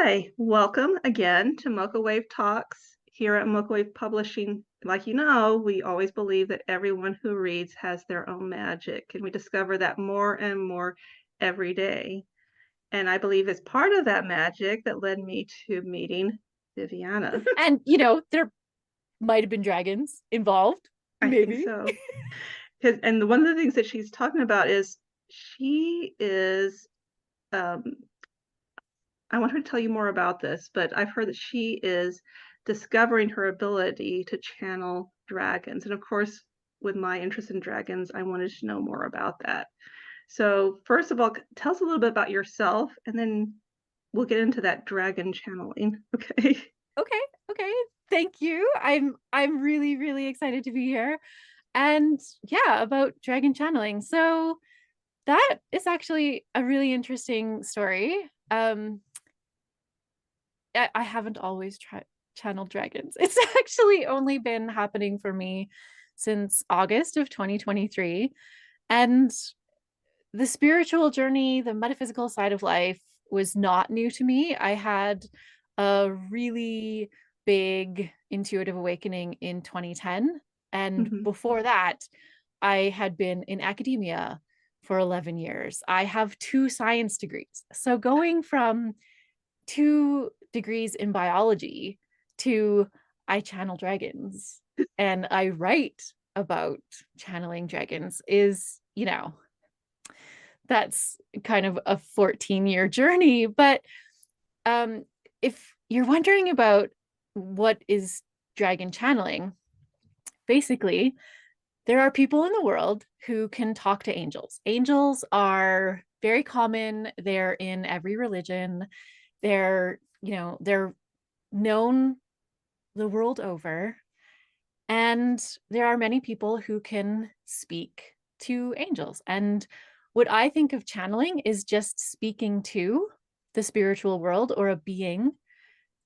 Hi, welcome again to Mocha Wave Talks. Here at Mocha Wave Publishing, like we always believe that everyone who reads has their own magic, and we discover that more and more every day. And I believe it's part of that magic that led me to meeting Vivyana. And there might have been dragons involved, I think maybe. so. And one of the things that she's talking about is she is um, I want her to tell you more about this, but I've heard that she is discovering her ability to channel dragons. And of course, with my interest in dragons, I wanted to know more about that. So, first of all, tell us a little bit about yourself, and then we'll get into that dragon channeling. Okay. Okay, okay. Thank you. I'm really, really excited to be here. And yeah, about dragon channeling. So that is actually a really interesting story. I haven't always channeled dragons. It's actually only been happening for me since August of 2023. And the spiritual journey, the metaphysical side of life was not new to me. I had a really big intuitive awakening in 2010. And Mhm. before that, I had been in academia for 11 years. I have 2 science degrees. So going from 2 degrees in biology to I channel dragons and I write about channeling dragons is, that's kind of a 14-year journey. But um, if you're wondering about what is dragon channeling, basically, there are people in the world who can talk to angels. Angels are very common. They're in every religion. They're known the world over. And there are many people who can speak to angels. And what I think of channeling is just speaking to the spiritual world or a being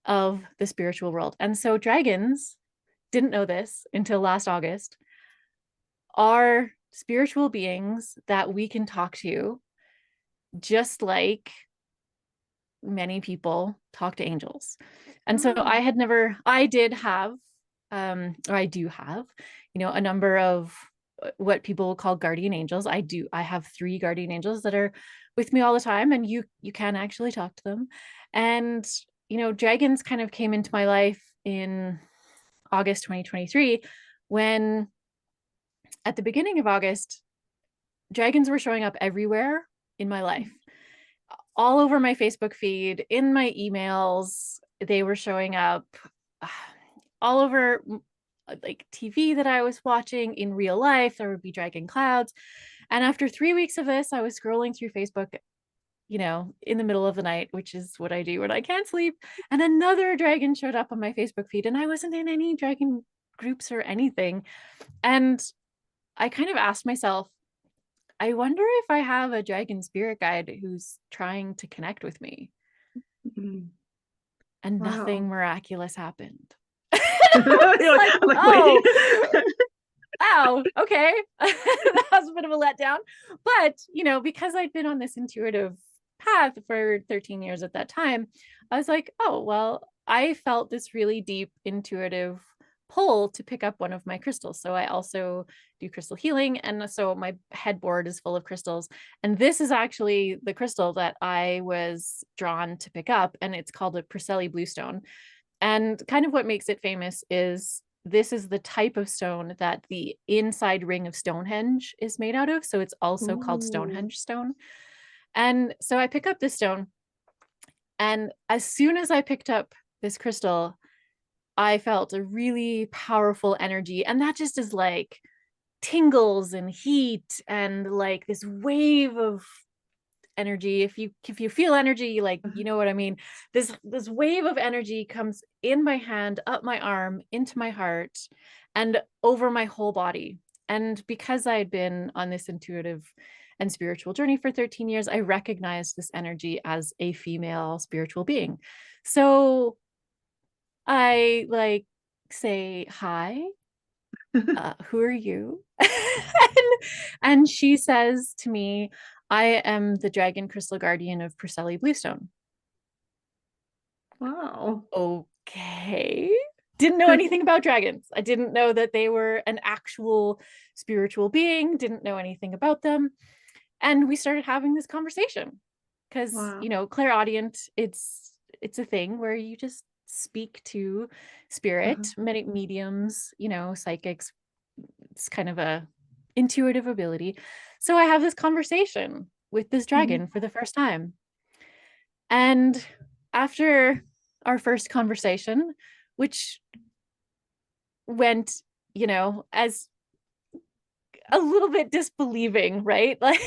of the spiritual world. And so dragons, didn't know this until last August, are spiritual beings that we can talk to, just like many people talk to angels. And so Oh, I did have, or I do have, a number of what people call guardian angels. I have 3 guardian angels that are with me all the time, and you can actually talk to them. And, dragons kind of came into my life in August 2023 when at the beginning of August, dragons were showing up everywhere in my life, all over my Facebook feed, in my emails. They were showing up all over, like TV that I was watching. In real life, there would be dragon clouds. And after 3 weeks of this, I was scrolling through Facebook, in the middle of the night, which is what I do when I can't sleep. And another dragon showed up on my Facebook feed, and I wasn't in any dragon groups or anything. And I kind of asked myself, I wonder if I have a dragon spirit guide who's trying to connect with me. mhm. And Wow. nothing miraculous happened. I was You're like, I'm like, wait. oh, wow, okay. That was a bit of a letdown. But, because I'd been on this intuitive path for 13 years at that time, I was like, oh, well, I felt this really deep intuitive pull to pick up one of my crystals. So I also do crystal healing. And so my headboard is full of crystals. And this is actually the crystal that I was drawn to pick up. And it's called a Priscelli Bluestone. And kind of what makes it famous is this is the type of stone that the inside ring of Stonehenge is made out of. So it's also called Ooh. Stonehenge stone. And so I pick up this stone. And as soon as I picked up this crystal, I felt a really powerful energy. And that just is like tingles and heat and like this wave of energy. If you feel energy, like, you know what I mean. This wave of energy comes in my hand, up my arm, into my heart, and over my whole body. And because I had been on this intuitive and spiritual journey for 13 years, I recognized this energy as a female spiritual being. So I like say hi, who are you? And she says to me, I am the dragon crystal guardian of Priscelli Bluestone. Wow. Okay. Didn't know anything about dragons. I didn't know that they were an actual spiritual being, didn't know anything about them. And we started having this conversation because, Wow. clairaudient, it's a thing where you just speak to Uh-huh. spirit, many mediums, psychics. It's kind of a intuitive ability. So I have this conversation with this Mhm. dragon for the first time. And after our first conversation, which went, as a little bit disbelieving, right? Like,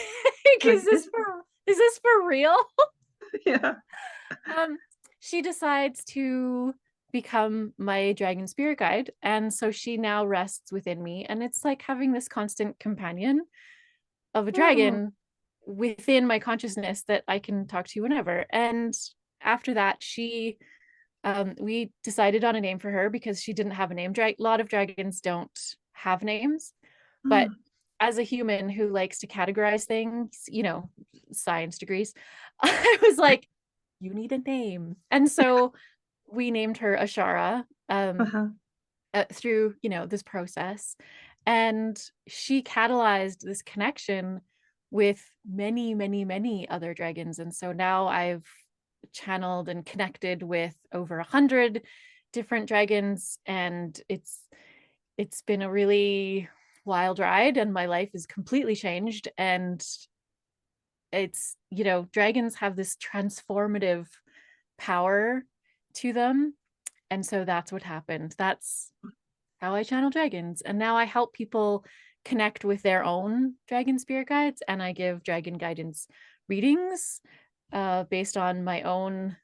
Like this, is this for real? yeah. Um, she decides to become my dragon spirit guide. And so she now rests within me. And it's like having this constant companion of a Oh, dragon within my consciousness that I can talk to whenever. And after that, we decided on a name for her because she didn't have a name. A lot of dragons don't have names, but oh, as a human who likes to categorize things, science degrees, I was like, you need a name. And so we named her Ashara, uh-huh. through, this process. And she catalyzed this connection with many, many, many other dragons. And so now I've channeled and connected with over 100 different dragons, and it's been a really wild ride, and my life is completely changed. And it's, dragons have this transformative power to them. And so that's what happened. That's how I channel dragons. And now I help people connect with their own dragon spirit guides, and I give dragon guidance readings based on my own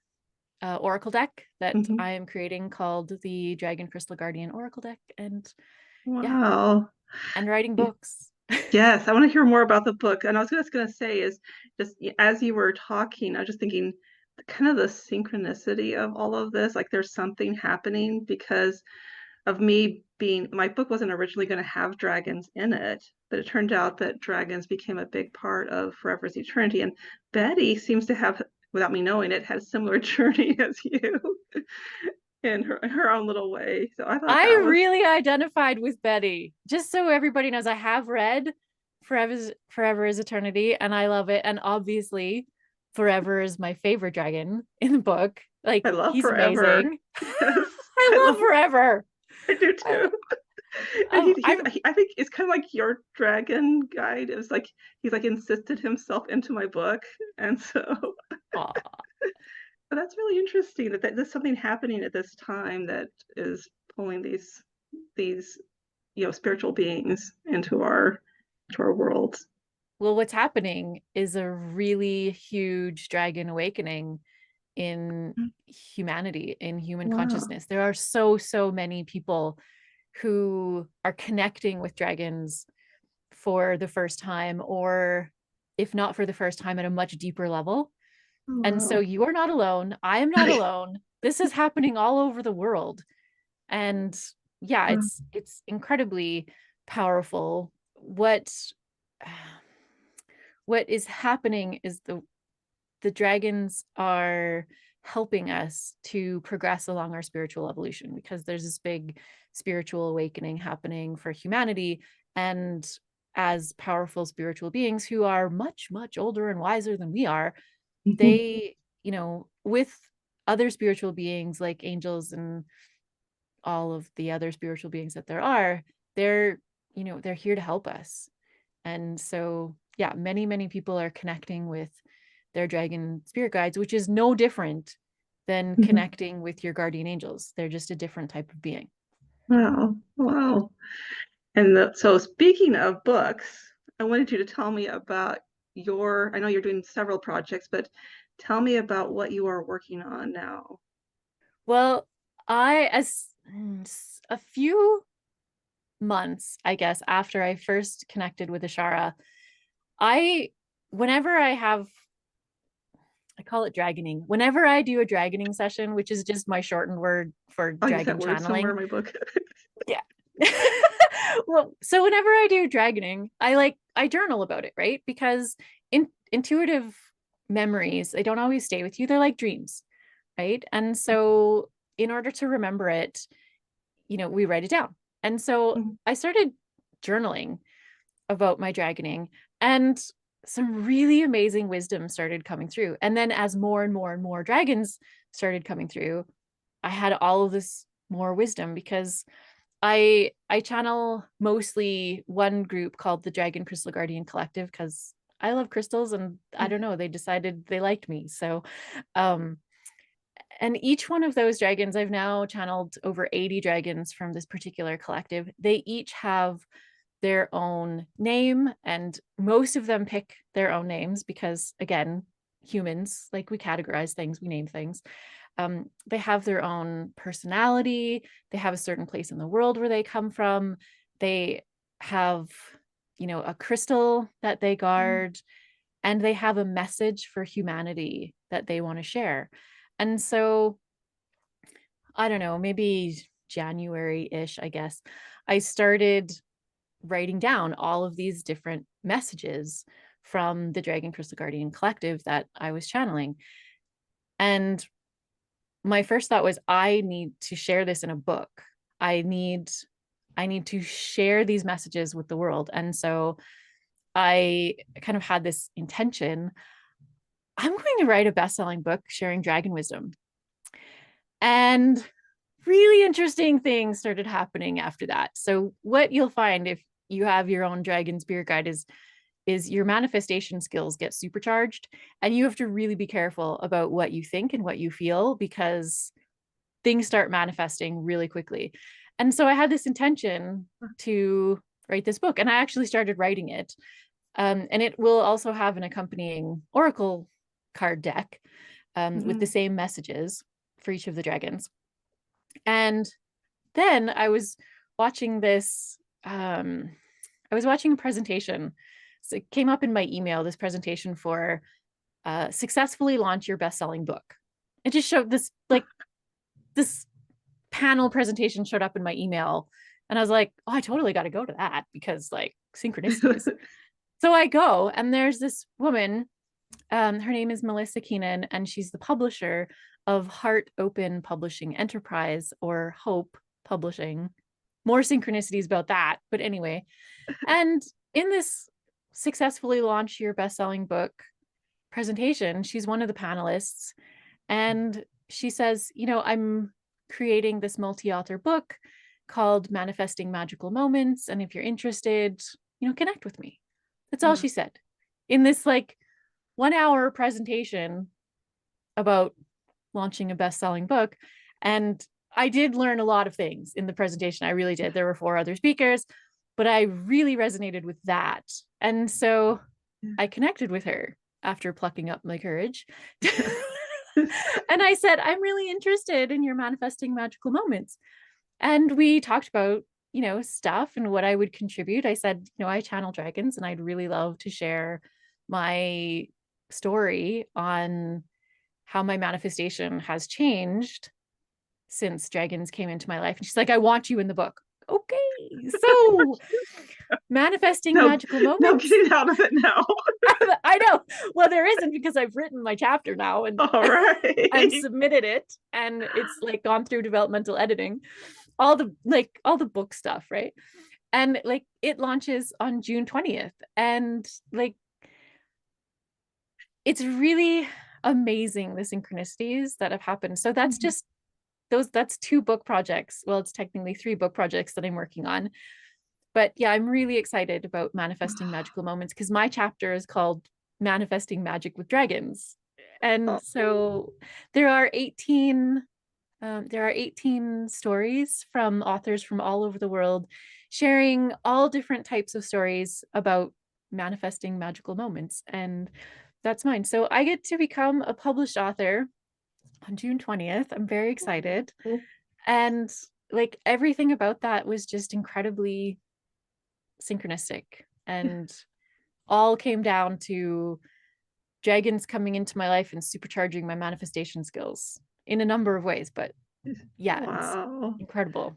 oracle deck that Hmm. I am creating called the Dragon Crystal Guardian Oracle Deck. And yeah, Wow. and writing Y- books. Yes, I want to hear more about the book. And I was just going to say is just as you were talking, I was just thinking kind of the synchronicity of all of this. Like there's something happening because of me being, my book wasn't originally going to have dragons in it, but it turned out that dragons became a big part of Forever's Eternity. And Betty seems to have, without me knowing it, had a similar journey as you in her own little way. So I thought that I was, really identified with Betty. Just so everybody knows, I have read Forever is Eternity, and I love it. And obviously, Forever is my favorite dragon in the book. I Like, love he's Forever. amazing. Yes, I I love love, Forever. I do I, too. And I'm I think it's kind of like your dragon guide. It was like he's like insisted himself into my book, and so aw. but that's really interesting that there's something happening at this time that is pulling these spiritual beings into our world. Well, what's happening is a really huge dragon awakening in humanity, in human Wow. consciousness. There are so many people who are connecting with dragons for the first time, or if not for the first time, at a much deeper level. Oh, And so wow. you are not alone. I am not alone. This is happening all over the world. And yeah, Wow. it's incredibly powerful. What is happening is the dragons are helping us to progress along our spiritual evolution, because there's this big spiritual awakening happening for humanity. And as powerful spiritual beings who are much, much older and wiser than we are, Mhm. they, with other spiritual beings like angels and all of the other spiritual beings that there are, they're, they're here to help us. And so, yeah, many, many people are connecting with their dragon spirit guides, which is no different than Mhm. connecting with your guardian angels. They're just a different type of being. Wow. Wow. And so speaking of books, I wanted you to tell me about I know you're doing several projects, but tell me about what you are working on now. Well, as a few months, I guess, after I first connected with Ashara, I, whenever I have, I call it dragoning. Whenever I do a dragoning session, which is just my shortened word for I'll use that dragon word somewhere channeling. in my book. Yeah. Well, so whenever I do dragoning, I journal about it, right? Because intuitive memories, they don't always stay with you. They're like dreams. right? And so in order to remember it, we write it down. And so Mhm. I started journaling about my dragoning, and some really amazing wisdom started coming through. And then as more and more and more dragons started coming through, I had all of this more wisdom, because I channel mostly one group called the Dragon Crystal Guardian Collective, because I love crystals, and I don't know, they decided they liked me. So um and each one of those dragons, I've now channeled over 80 dragons from this particular collective. They each have their own name, and most of them pick their own names because, again, humans, like, we categorize things, we name things. They have their own personality. They have a certain place in the world where they come from. They have, a crystal that they Mhm. guard, and they have a message for humanity that they want to share. And so, I don't know, maybe January-ish, I guess, I started writing down all of these different messages from the Dragon Crystal Guardian Collective that I was channeling. And my first thought was, I need to share this in a book. I need I need to share these messages with the world. And so I kind of had this intention. I'm going to write a best-selling book sharing dragon wisdom. And really interesting things started happening after that. So what you'll find if you have your own dragon spirit guide is your manifestation skills get supercharged, and you have to really be careful about what you think and what you feel, because things start manifesting really quickly. And so I had this intention to write this book, and I actually started writing it. And it will also have an accompanying oracle card deck with the Mhm. same messages for each of the dragons. And then I was watching this, I was watching a presentation. So it came up in my email, this presentation for successfully launch your best-selling book. It just showed this panel presentation showed up in my email, and I was like, oh, I totally got to go to that, because, like, synchronicities. So I go, and there's this woman. Her name is Melissa Keenan, and she's the publisher of Heart Open Publishing Enterprise, or Hope Publishing. More synchronicities about that, but anyway. And in this successfully launch your best-selling book presentation, she's one of the panelists, and she says, I'm creating this multi-author book called Manifesting Magical Moments, and if you're interested, connect with me. That's all Mhm. she said in this, like, 1 hour presentation about launching a best-selling book. And I did learn a lot of things in the presentation. I really did. There were 4 other speakers, but I really resonated with that. And so I connected with her after plucking up my courage. And I said, I'm really interested in your manifesting magical moments. And we talked about, stuff and what I would contribute. I said, I channel dragons, and I'd really love to share my story on how my manifestation has changed since dragons came into my life. And she's like, I want you in the book. Okay. So manifesting No, magical no, moments. get out of it now. I know. Well, there isn't, because I've written my chapter now, and All and right. submitted it, and it's, like, gone through developmental editing, all the book stuff, right? And, like, it launches on June 20th, and, like, it's really amazing, the synchronicities that have happened. So that's Mhm. just that's 2 book projects. Well, it's technically 3 book projects that I'm working on. But yeah, I'm really excited about manifesting magical moments, because my chapter is called Manifesting Magic with Dragons. And Oh, so there are 18 stories from authors from all over the world, sharing all different types of stories about manifesting magical moments. And that's mine. So I get to become a published author on June 20th. I'm very excited. And, like, everything about that was just incredibly synchronistic, and all came down to dragons coming into my life and supercharging my manifestation skills in a number of ways. But yeah, it's wow. incredible.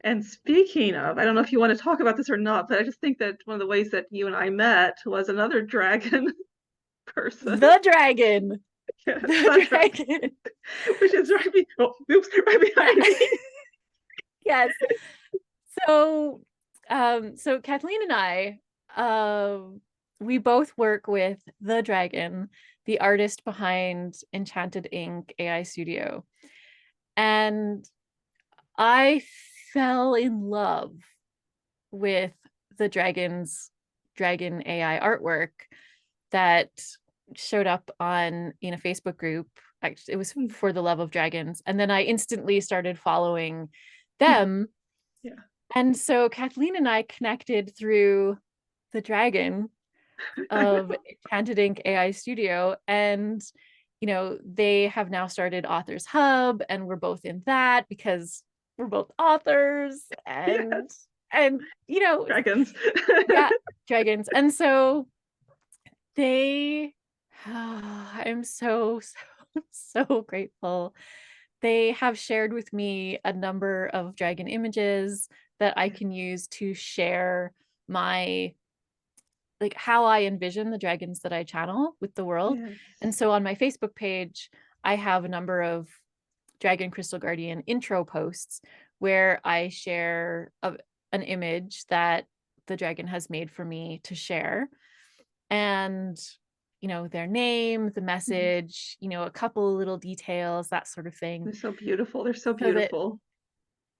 And speaking of, I don't know if you want to talk about this or not, but I just think that one of the ways that you and I met was another dragon person. The dragon. the dragon. which is right Yeah. behind me. Yes. So, so Kathleen and I, we both work with the dragon, the artist behind Enchanted Ink AI Studio. And I fell in love with the dragon AI artwork that showed up in a Facebook group. Actually, it was for the love of dragons. And then I instantly started following them. Yeah. And so Kathleen and I connected through the dragon of Enchanted Ink AI Studio. And, they have now started Authors Hub, and we're both in that because we're both authors Yes. and Dragons. yeah, dragons. And so they, I'm so grateful. They have shared with me a number of dragon images that I can use to share my, like, how I envision the dragons that I channel with the world. Yes. And so on my Facebook page, I have a number of Dragon Crystal Guardian intro posts where I share an image that the dragon has made for me to share. And, their name, the message, a couple of little details, that sort of thing. They're so beautiful. They're so So that beautiful.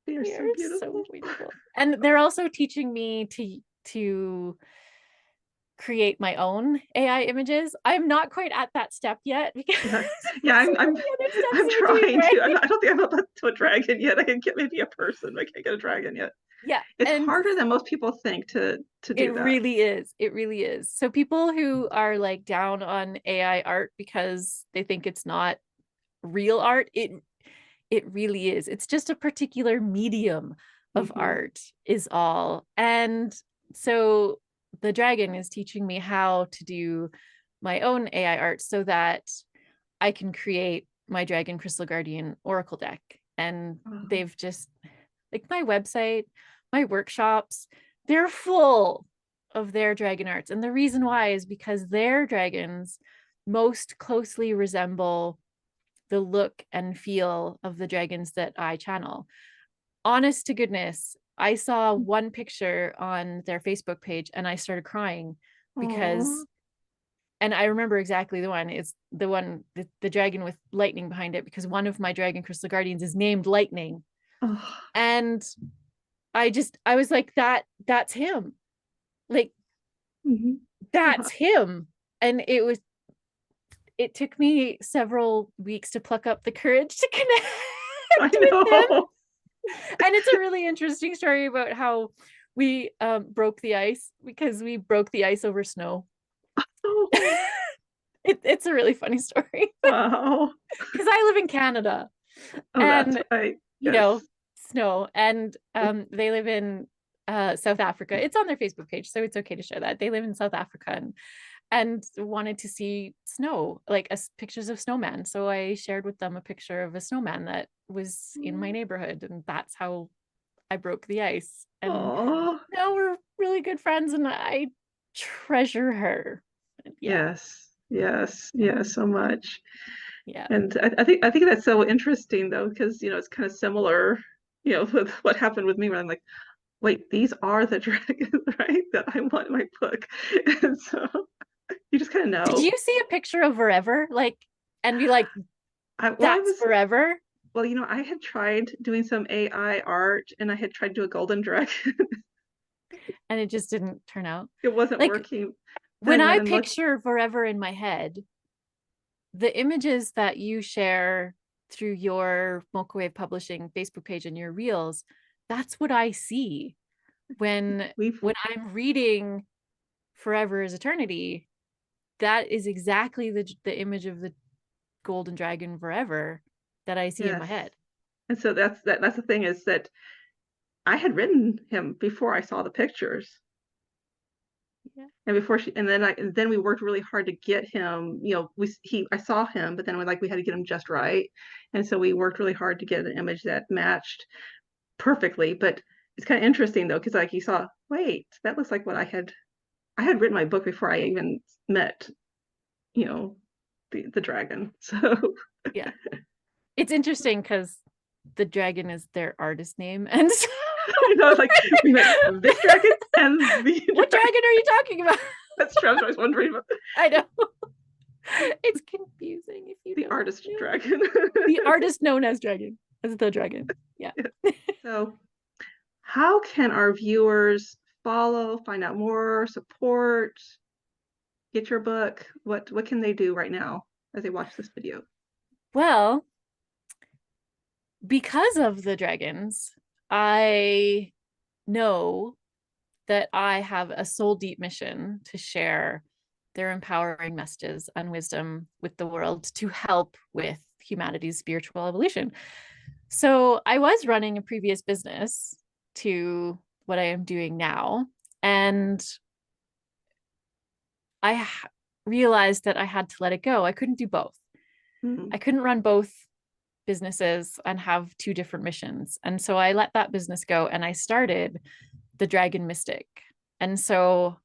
They are so beautiful. And they're also teaching me to create my own AI images. I'm not quite at that step yet because yeah, I'm trying right? to. I don't think I'm up to a dragon yet. I can get maybe a person, but I can't get a dragon yet. Yeah, it's harder than most people think to do it that. Really is. It really is. So people who are like down on AI art because they think it's not real art, it really is. It's just a particular medium of art is all. And so the dragon is teaching me how to do my own AI art so that I can create my Dragon Crystal Guardian Oracle deck. And they've just, like, my website, my workshops, they're full of their dragon arts. And the reason why is because their dragons most closely resemble the look and feel of the dragons that I channel. Honest to goodness, I saw one picture on their Facebook page and I started crying because, and I remember exactly the one, it's the one, the dragon with lightning behind it, because one of my Dragon Crystal Guardians is named Lightning. And I was like, that's him. Like, that's him. And it took me several weeks to pluck up the courage to connect with him. And it's a really interesting story about how we broke the ice, because we broke the ice over snow. It's a really funny story. Wow. Because I live in Canada. And that's right. Snow. And they live in South Africa. It's on their Facebook page, so it's okay to share that. They live in South Africa and wanted to see snow, like pictures of snowmen. So I shared with them a picture of a snowman that was in my neighborhood, and that's how I broke the ice. And now we're really good friends, and I treasure her. Yes, so much. Yeah. And I think that's so interesting though, because it's kind of similar, with what happened with me, where I'm like, wait, these are the dragons, right? That I want in my book. And so you just kind of know. Did you see a picture of Forever, and be like, that's Forever? Well, I had tried doing some AI art, and I had tried to do a golden dragon. And it just didn't turn out. It wasn't working. When I picture Forever in my head, the images that you share through your Mocha Wave Publishing Facebook page and your reels, that's what I see when I'm reading Forever is Eternity. That is exactly the image of the golden dragon Forever that I see in my head. And so that's the thing, is that I had written him before I saw the pictures. Yeah. And then we worked really hard to get him, I saw him, but then we had to get him just right. And so we worked really hard to get an image that matched perfectly. But it's kind of interesting though, because you saw, wait, that looks like what I had written my book before I even met, the dragon. So Yeah. It's interesting because the dragon is their artist name. And so you know, like we met this dragon and the what dragon are you talking about? That's true. I was always wondering about I know. It's confusing if you the don't artist know. dragon. The artist known as dragon, as the dragon. Yeah. So how can our viewers follow, find out more, support, get your book? What can they do right now as they watch this video? Well, because of the dragons, I know that I have a soul deep mission to share their empowering messages and wisdom with the world to help with humanity's spiritual evolution. So I was running a previous business to what I am doing now, and I realized that I had to let it go. I couldn't do both. Mm-hmm. I couldn't run both businesses and have two different missions. And so I let that business go and I started the Dragon Mystic. And so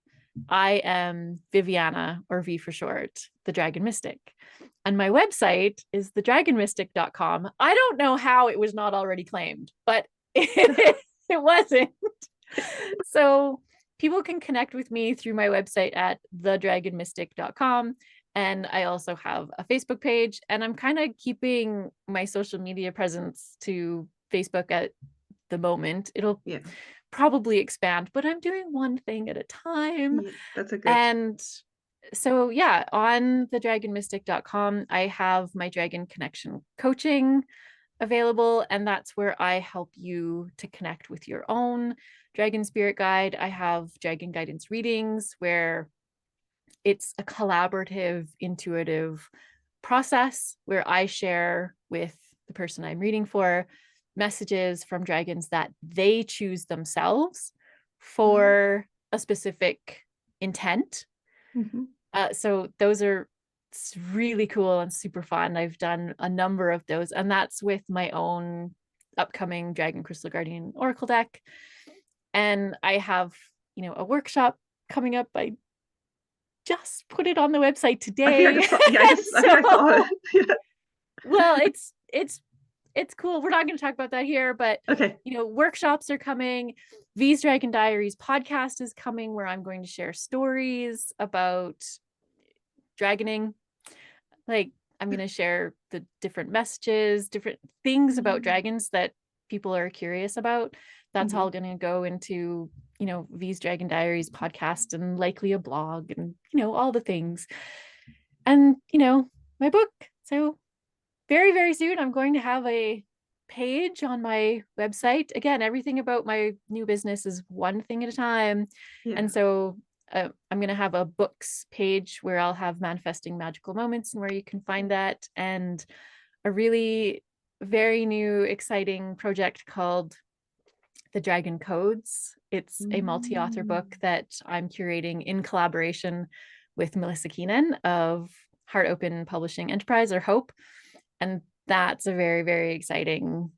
I am Vivyana, or V for short, the Dragon Mystic. And my website is thedragonmystic.com. I don't know how it was not already claimed, but it wasn't. So people can connect with me through my website at thedragonmystic.com. And I also have a Facebook page, and I'm kind of keeping my social media presence to Facebook at the moment. It'll probably expand, but I'm doing one thing at a time. Yeah, that's a good. And so, yeah, on thedragonmystic.com, I have my Dragon Connection coaching available, and that's where I help you to connect with your own dragon spirit guide. I have dragon guidance readings where it's a collaborative, intuitive process where I share with the person I'm reading for messages from dragons that they choose themselves for a specific intent. Mm-hmm. So those are really cool and super fun. I've done a number of those, and that's with my own upcoming Dragon Crystal Guardian Oracle deck. And I have, a workshop coming up. I just put it on the website today. I think I saw it. Yeah. Well, it's cool. We're not going to talk about that here, but okay. Workshops are coming. V's Dragon Diaries podcast is coming, where I'm going to share stories about dragoning. Like, I'm going to share the different messages, different things about dragons that people are curious about. That's all going to go into, V's Dragon Diaries podcast, and likely a blog, and, all the things. And, my book. So very, very soon, I'm going to have a page on my website. Again, everything about my new business is one thing at a time. Yeah. And so I'm going to have a books page where I'll have manifesting magical moments and where you can find that, and a really very new, exciting project called The Dragon Codes. It's a multi-author book that I'm curating in collaboration with Melissa Keenan of Heart Open Publishing Enterprise, or Hope. And that's a very, very exciting,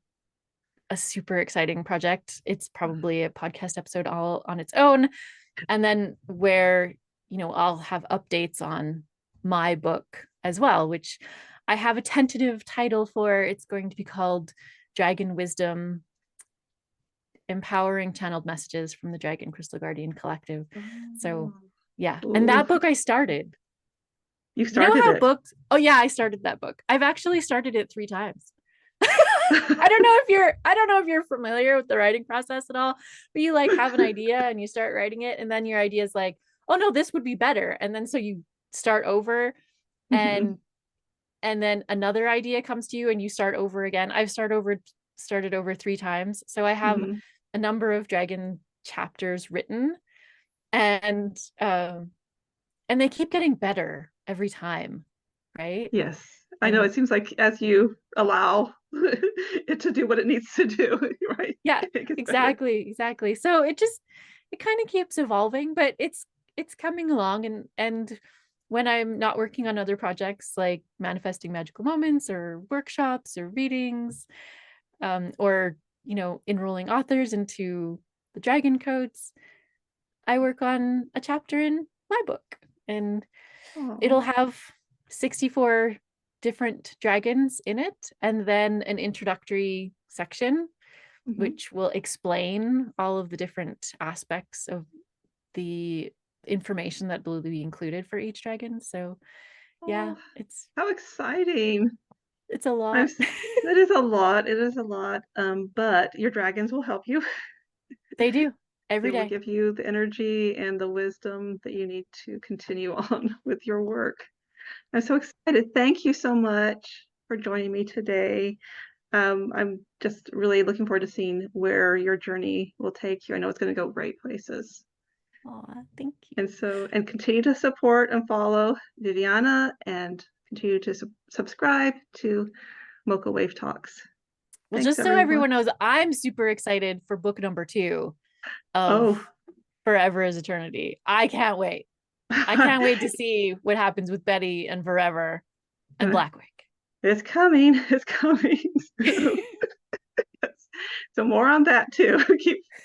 a super exciting project. It's probably a podcast episode all on its own. And then where, I'll have updates on my book as well, which I have a tentative title for. It's going to be called Dragon Wisdom: Empowering Channeled Messages from the Dragon Crystal Guardian Collective. So yeah. Ooh. And that book I started. You started how it. Books? Oh yeah, I started that book. I've actually started it 3 times. I don't know if you're familiar with the writing process at all, but you have an idea and you start writing it, and then your idea is like, oh no, this would be better. And then so you start over, and then another idea comes to you and you start over again. I've started over 3 times. So I have a number of dragon chapters written, and they keep getting better every time, right? Yes. I know, it seems like as you allow it to do what it needs to do, right? Yeah, exactly. So it kind of keeps evolving, but it's coming along, and when I'm not working on other projects like manifesting magical moments or workshops or readings, or enrolling authors into the Dragon Codes, I work on a chapter in my book, and it'll have 64 different dragons in it, and then an introductory section which will explain all of the different aspects of the information that will be included for each dragon. So yeah, Oh, how exciting. it's a I'm lot. s It is a lot, it is a lot, but your dragons will help you. They do They every will day. give you the energy and the wisdom that you need to continue on with your work. I'm so excited. Thank you so much for joining me today. I'm just really looking forward to seeing where your journey will take you. I know it's gonna go great places. Aw, thank you. And continue to support and follow Vivyana and continue to subscribe to Mocha Wave Talks. Well, Thanks, just so everyone. everyone knows, I'm super excited for book number 2 of Oh, Forever is Eternity. I can't wait. I can't wait to see what happens with Betty and Forever and Blackwing. it's coming. It's coming. So more on that too.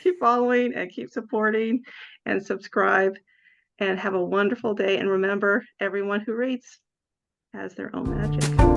Keep following and keep supporting and subscribe and have a wonderful day. And remember, everyone who reads has their own magic.